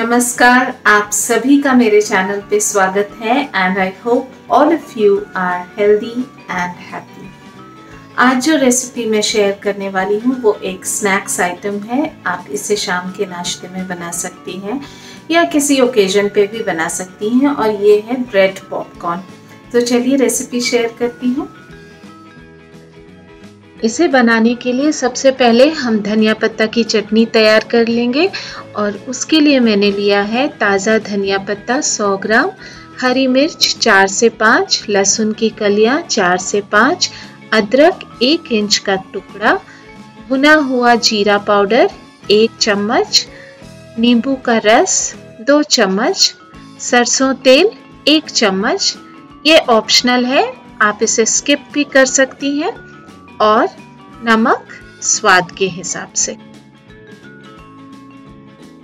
नमस्कार, आप सभी का मेरे चैनल पे स्वागत है and I hope all of you are healthy and happy. आज जो रेसिपी मैं शेयर करने वाली हूँ वो एक स्नैक्स आइटम है। आप इसे शाम के नाश्ते में बना सकती हैं या किसी ओकेजन पे भी बना सकती हैं और ये है ब्रेड पॉपकॉर्न। तो चलिए रेसिपी शेयर करती हूँ। इसे बनाने के लिए सबसे पहले हम धनिया पत्ता की चटनी तैयार कर लेंगे और उसके लिए मैंने लिया है ताज़ा धनिया पत्ता 100 ग्राम, हरी मिर्च 4 से 5, लहसुन की कलियां 4 से 5, अदरक 1 इंच का टुकड़ा, भुना हुआ जीरा पाउडर 1 चम्मच, नींबू का रस 2 चम्मच, सरसों तेल 1 चम्मच। ये ऑप्शनल है, आप इसे स्किप भी कर सकती हैं, और नमक स्वाद के हिसाब से।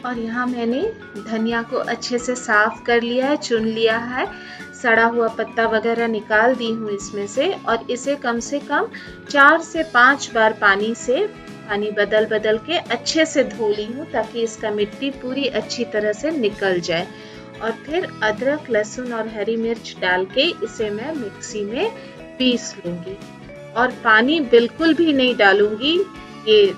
और यहाँ मैंने धनिया को अच्छे से साफ कर लिया है, चुन लिया है, सड़ा हुआ पत्ता वगैरह निकाल दी हूँ इसमें से, और इसे कम से कम 4 से 5 बार पानी बदल बदल के अच्छे से धो ली हूँ ताकि इसका मिट्टी पूरी अच्छी तरह से निकल जाए। और फिर अदरक, लहसुन और हरी मिर्च डाल के इसे मैं मिक्सी में पीस लूंगी और पानी बिल्कुल भी नहीं डालूंगी। ये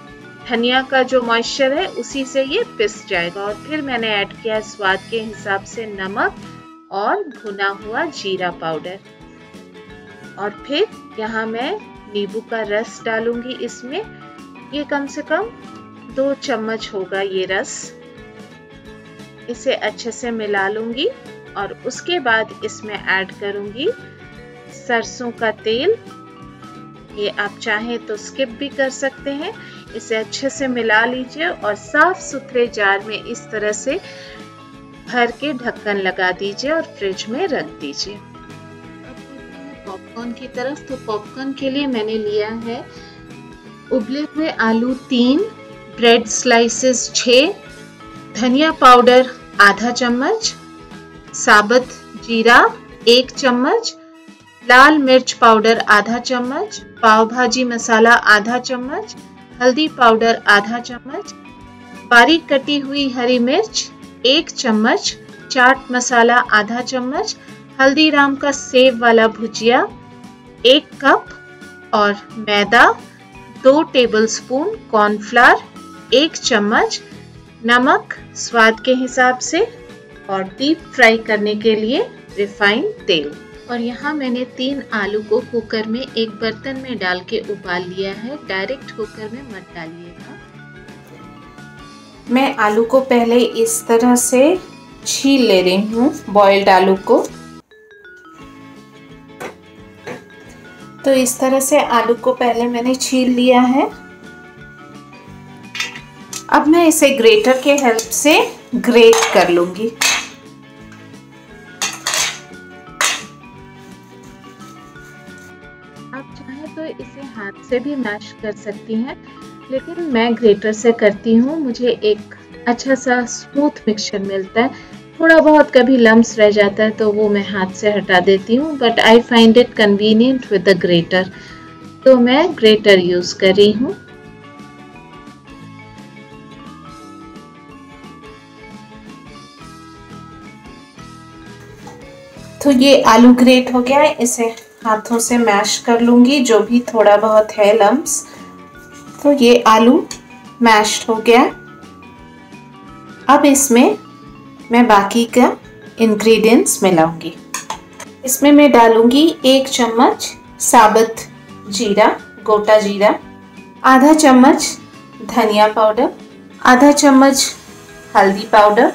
धनिया का जो मॉइस्चर है उसी से ये पिस जाएगा। और फिर मैंने ऐड किया स्वाद के हिसाब से नमक और भुना हुआ जीरा पाउडर। और फिर यहाँ मैं नींबू का रस डालूंगी इसमें। ये कम से कम 2 चम्मच होगा ये रस। इसे अच्छे से मिला लूंगी और उसके बाद इसमें ऐड करूंगी सरसों का तेल। ये आप चाहें तो स्किप भी कर सकते हैं। इसे अच्छे से मिला लीजिए और साफ सुथरे जार में इस तरह से भर के ढक्कन लगा दीजिए और फ्रिज में रख दीजिए। अब पॉपकॉर्न की तरफ, तो पॉपकॉर्न के लिए मैंने लिया है उबले हुए आलू 3, ब्रेड स्लाइसेस 6, धनिया पाउडर आधा चम्मच, साबुत जीरा 1 चम्मच, लाल मिर्च पाउडर आधा चम्मच, पाव भाजी मसाला आधा चम्मच, हल्दी पाउडर आधा चम्मच, बारीक कटी हुई हरी मिर्च 1 चम्मच, चाट मसाला आधा चम्मच, हल्दीराम का सेव वाला भुजिया 1 कप, और मैदा 2 टेबलस्पून, कॉर्नफ्लावर 1 चम्मच, नमक स्वाद के हिसाब से, और डीप फ्राई करने के लिए रिफाइंड तेल। और यहाँ मैंने 3 आलू को कुकर में एक बर्तन में डाल के उबाल लिया है। डायरेक्ट कुकर में मत डालिएगा। मैं आलू को पहले इस तरह से छील ले रही हूँ, बॉइल्ड आलू को। तो इस तरह से आलू को पहले मैंने छील लिया है। अब मैं इसे ग्रेटर के हेल्प से ग्रेट कर लूंगी। आप चाहें तो इसे हाथ से भी मैश कर सकती हैं, लेकिन मैं ग्रेटर से करती हूँ। मुझे एक अच्छा सा स्मूथ मिक्सचर मिलता है। थोड़ा बहुत कभी लम्स रह जाता है तो वो मैं हाथ से हटा देती हूँ, but I find it convenient with the greater, तो मैं ग्रेटर यूज कर रही हूँ। तो ये आलू ग्रेट हो गया है, इसे हाथों से मैश कर लूंगी जो भी थोड़ा बहुत है लम्स। तो ये आलू मैश्ड हो गया। अब इसमें मैं बाकी का इंग्रेडिएंट्स मिलाऊंगी। इसमें मैं डालूंगी 1 चम्मच साबुत जीरा, गोटा जीरा, आधा चम्मच धनिया पाउडर, आधा चम्मच हल्दी पाउडर,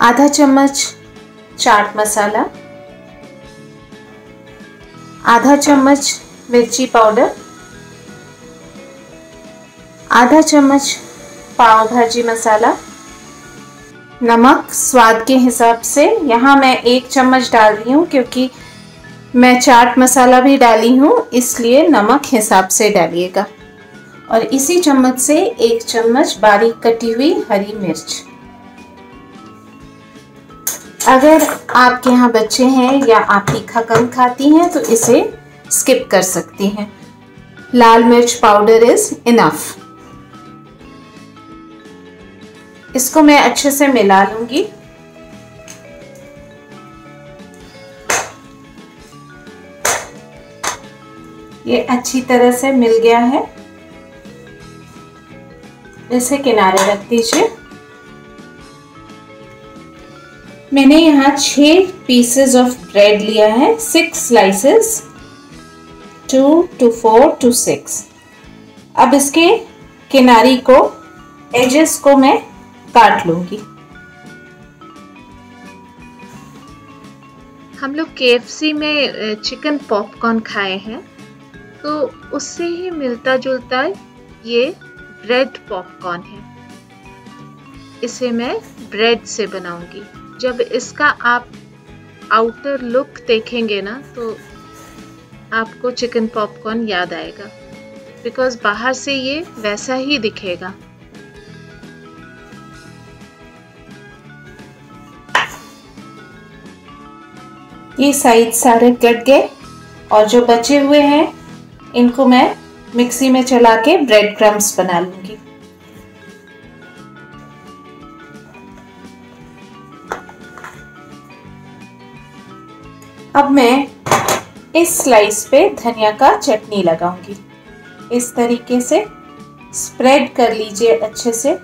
आधा चम्मच चाट मसाला, आधा चम्मच मिर्ची पाउडर, आधा चम्मच पाव भाजी मसाला, नमक स्वाद के हिसाब से। यहाँ मैं 1 चम्मच डाल रही हूँ क्योंकि मैं चाट मसाला भी डाली हूँ, इसलिए नमक हिसाब से डालिएगा। और इसी चम्मच से 1 चम्मच बारीक कटी हुई हरी मिर्च। अगर आपके यहाँ बच्चे हैं या आप तीखा कम खाती हैं तो इसे स्किप कर सकती हैं। लाल मिर्च पाउडर इज इनफ। इसको मैं अच्छे से मिला लूंगी। ये अच्छी तरह से मिल गया है। इसे किनारे रख दीजिए। मैंने यहाँ 6 पीसेस ऑफ ब्रेड लिया है, 6 स्लाइसेस, 2 to 4 to 6। अब इसके किनारी को, एजेस को मैं काट लूंगी। हम लोग KFC में चिकन पॉपकॉर्न खाए हैं, तो उससे ही मिलता जुलता ये ब्रेड पॉपकॉर्न है। इसे मैं ब्रेड से बनाऊंगी। जब इसका आप आउटर लुक देखेंगे ना, तो आपको चिकन पॉपकॉर्न याद आएगा, बिकॉज बाहर से ये वैसा ही दिखेगा। ये साइड सारे कट गए और जो बचे हुए हैं इनको मैं मिक्सी में चला के ब्रेड क्रम्स बना लूंगी। अब मैं इस स्लाइस पे धनिया का चटनी लगाऊंगी। इस तरीके से स्प्रेड कर लीजिए अच्छे से।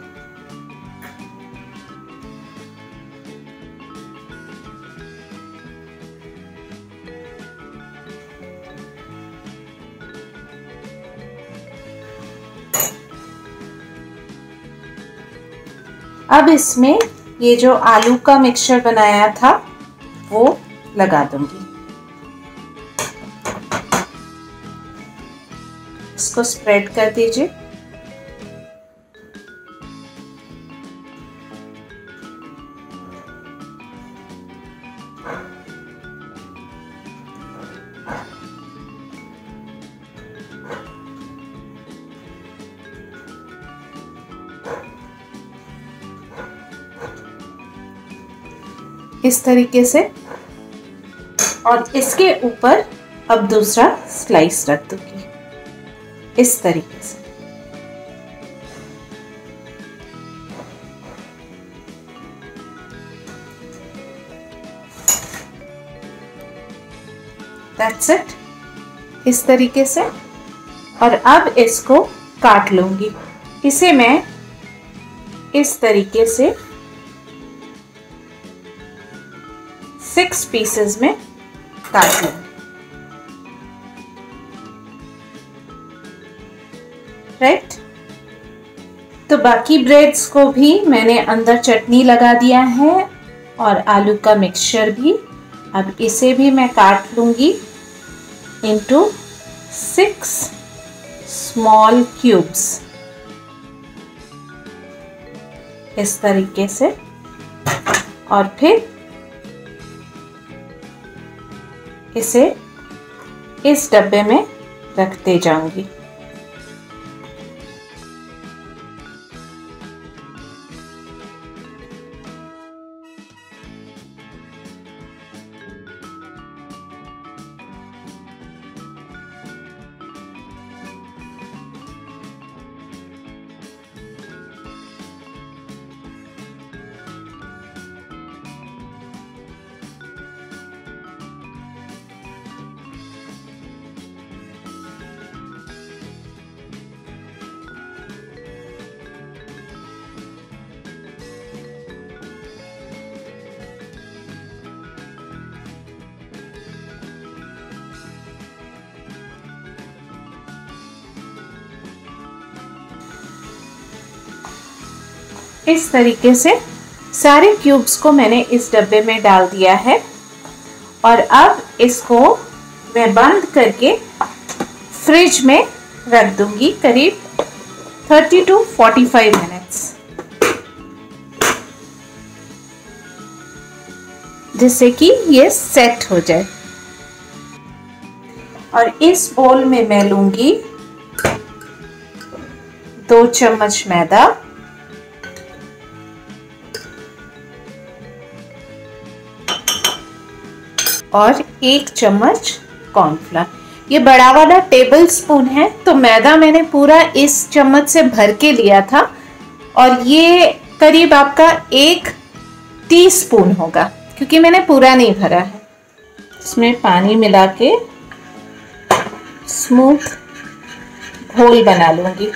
अब इसमें ये जो आलू का मिक्सचर बनाया था वो लगा दूंगी। इसको स्प्रेड कर दीजिए। इस तरीके से, और इसके ऊपर अब दूसरा स्लाइस रख दूंगी इस तरीके से। That's it, इस तरीके से। और अब इसको काट लूंगी। इसे मैं इस तरीके से 6 पीसेस में काट लूंगी। राइट, तो बाकी ब्रेड्स को भी मैंने अंदर चटनी लगा दिया है और आलू का मिक्सचर भी। अब इसे भी मैं काट लूंगी इनटू 6 स्मॉल क्यूब्स इस तरीके से, और फिर इसे इस डब्बे में रखते जाऊंगी। इस तरीके से सारे क्यूब्स को मैंने इस डब्बे में डाल दिया है और अब इसको मैं बंद करके फ्रिज में रख दूंगी करीब 30 to 45 मिनट्स, जिससे कि ये सेट हो जाए। और इस बोल में मैं लूंगी 2 चम्मच मैदा और 1 चम्मच कॉर्नफ्लोर। ये बड़ा वाला टेबल स्पून है, तो मैदा मैंने पूरा इस चम्मच से भर के लिया था और ये करीब आपका 1 टीस्पून होगा, क्योंकि मैंने पूरा नहीं भरा है। इसमें पानी मिला के स्मूथ घोल बना लूंगी।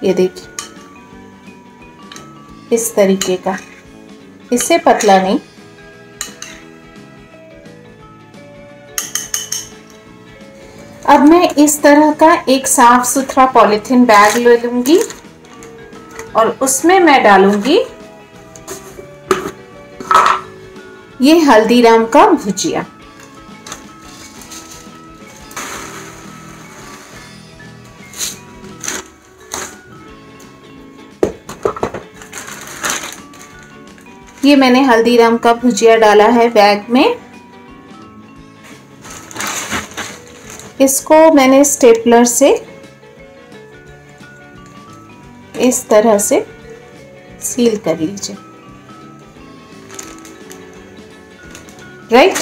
ये देखिए इस तरीके का, इससे पतला नहीं। अब मैं इस तरह का एक साफ सुथरा पॉलीथीन बैग ले लूंगी और उसमें मैं डालूंगी ये हल्दीराम का भुजिया। ये मैंने हल्दीराम का भुजिया डाला है बैग में। इसको मैंने स्टेपलर से इस तरह से सील कर लीजिए। राइट।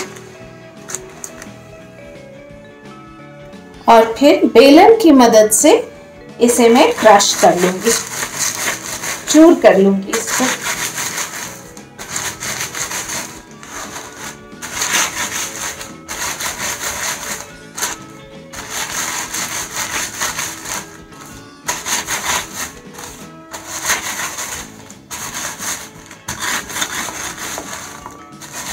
और फिर बेलन की मदद से इसे मैं क्रश कर लूंगी, चूर कर लूंगी इसको।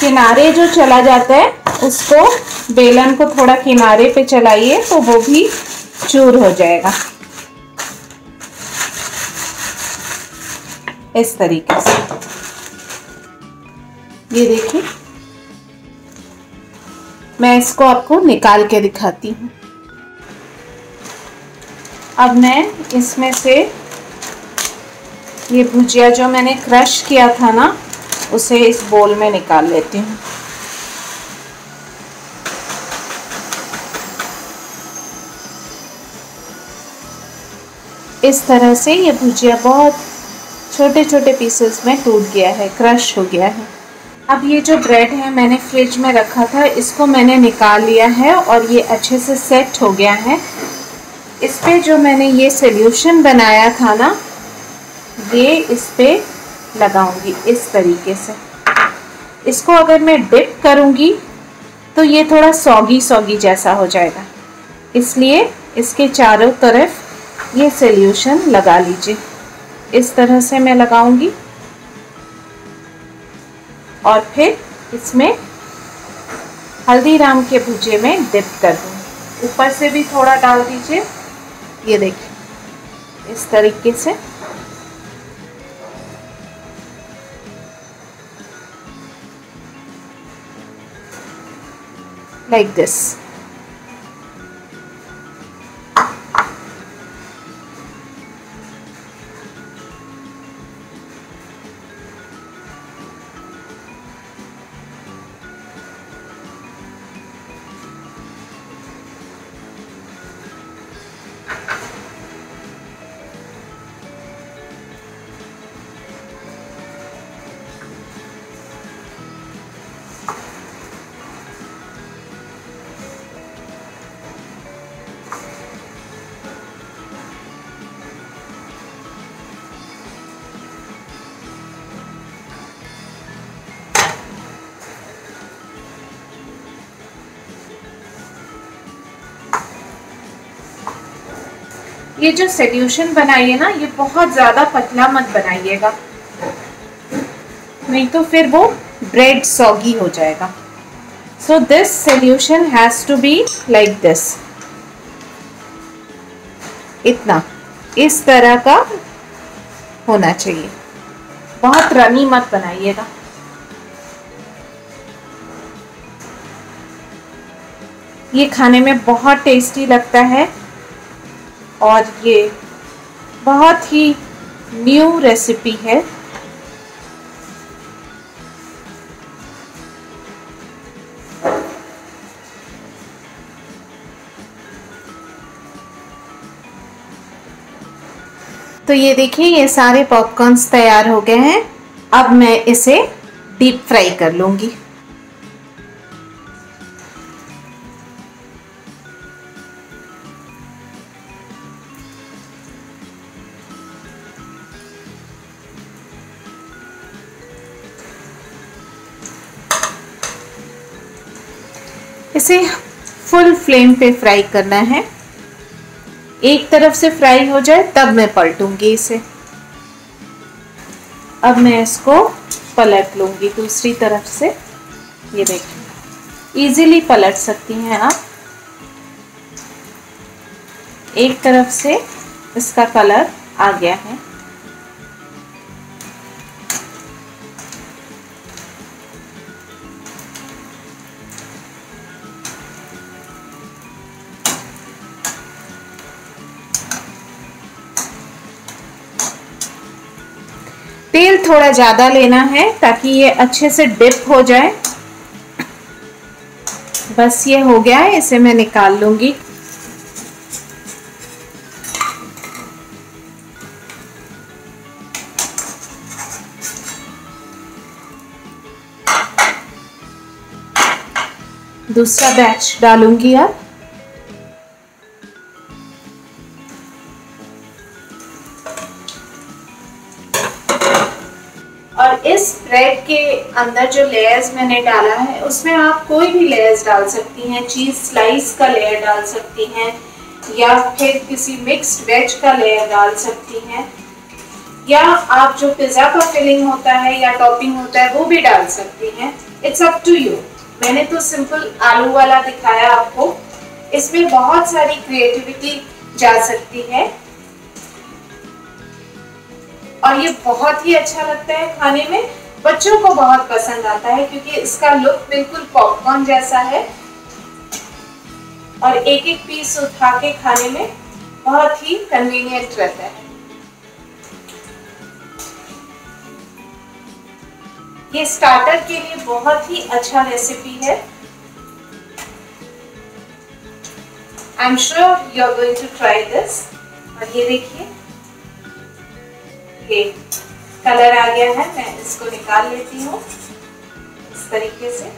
किनारे जो चला जाता है उसको बेलन को थोड़ा किनारे पे चलाइए तो वो भी चूर हो जाएगा इस तरीके से। ये देखिए मैं इसको आपको निकाल के दिखाती हूँ। अब मैं इसमें से ये भुजिया जो मैंने क्रश किया था ना, उसे इस बोल में निकाल लेती हूँ। इस तरह से ये भुजिया बहुत छोटे छोटे पीसेस में टूट गया है, क्रश हो गया है। अब ये जो ब्रेड है मैंने फ्रिज में रखा था, इसको मैंने निकाल लिया है और ये अच्छे से सेट हो गया है। इस पे जो मैंने ये सॉल्यूशन बनाया था ना, ये इस पे लगाऊंगी इस तरीके से। इसको अगर मैं डिप करूंगी तो ये थोड़ा सॉगी सॉगी जैसा हो जाएगा, इसलिए इसके चारों तरफ ये सॉल्यूशन लगा लीजिए। इस तरह से मैं लगाऊंगी और फिर इसमें हल्दीराम के भुजिए में डिप कर दूंगी। ऊपर से भी थोड़ा डाल दीजिए। ये देखिए इस तरीके से। like this। ये जो सॉल्यूशन बनाइए ना, ये बहुत ज़्यादा पतला मत बनाइएगा, नहीं तो फिर वो ब्रेड सॉगी हो जाएगा। So this solution has to be like this, इतना इस तरह का होना चाहिए। बहुत रनी मत बनाइएगा। ये खाने में बहुत टेस्टी लगता है और ये बहुत ही न्यू रेसिपी है। तो ये देखिए ये सारे पॉपकॉर्न्स तैयार हो गए हैं। अब मैं इसे डीप फ्राई कर लूँगी। इसे फुल फ्लेम पे फ्राई करना है। एक तरफ से फ्राई हो जाए तब मैं पलटूंगी इसे। अब मैं इसको पलट लूंगी दूसरी तरफ से। ये देखिए इजीली पलट सकती हैं आप। एक तरफ से इसका कलर आ गया है। तेल थोड़ा ज़्यादा लेना है ताकि ये अच्छे से डिप हो जाए। बस ये हो गया है, इसे मैं निकाल लूंगी। दूसरा बैच डालूंगी अब। और इस ब्रेड के अंदर जो लेयर्स मैंने डाला है उसमें आप कोई भी लेयर्स डाल सकती हैं। चीज़ स्लाइस का लेयर डाल सकती हैं या फिर किसी मिक्स्ड वेज का लेयर डाल सकती हैं, या आप जो पिज़्ज़ा का फिलिंग होता है या टॉपिंग होता है वो भी डाल सकती हैं। It's up to you. मैंने तो सिंपल आलू वाला दिखाया आपको। इसमें बहुत सारी क्रिएटिविटी जा सकती है और ये बहुत ही अच्छा लगता है खाने में। बच्चों को बहुत पसंद आता है क्योंकि इसका लुक बिल्कुल पॉपकॉर्न जैसा है और एक एक पीस उठा के खाने में बहुत ही कन्वीनियंट रहता है। ये स्टार्टर के लिए बहुत ही अच्छा रेसिपी है। I am sure you are going to try this. और ये देखिए ये कलर आ गया है। मैं इसको निकाल लेती हूँ इस तरीके से।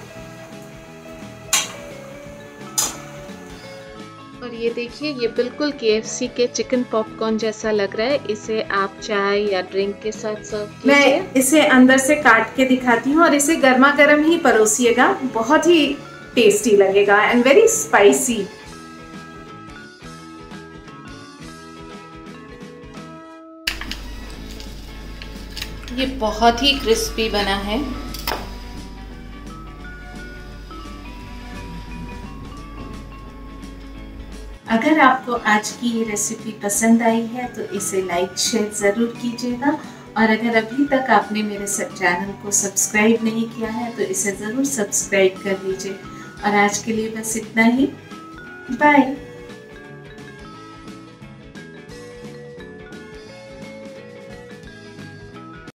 और ये देखिए ये बिल्कुल KFC के चिकन पॉपकॉर्न जैसा लग रहा है। इसे आप चाय या ड्रिंक के साथ सर्व कीजिए। मैं इसे अंदर से काट के दिखाती हूँ और इसे गर्मा गर्म ही परोसिएगा। बहुत ही टेस्टी लगेगा एंड वेरी स्पाइसी। ये बहुत ही क्रिस्पी बना है। अगर आपको आज की ये रेसिपी पसंद आई है तो इसे लाइक शेयर ज़रूर कीजिएगा। और अगर अभी तक आपने मेरे चैनल को सब्सक्राइब नहीं किया है तो इसे ज़रूर सब्सक्राइब कर लीजिए। और आज के लिए बस इतना ही। बाय।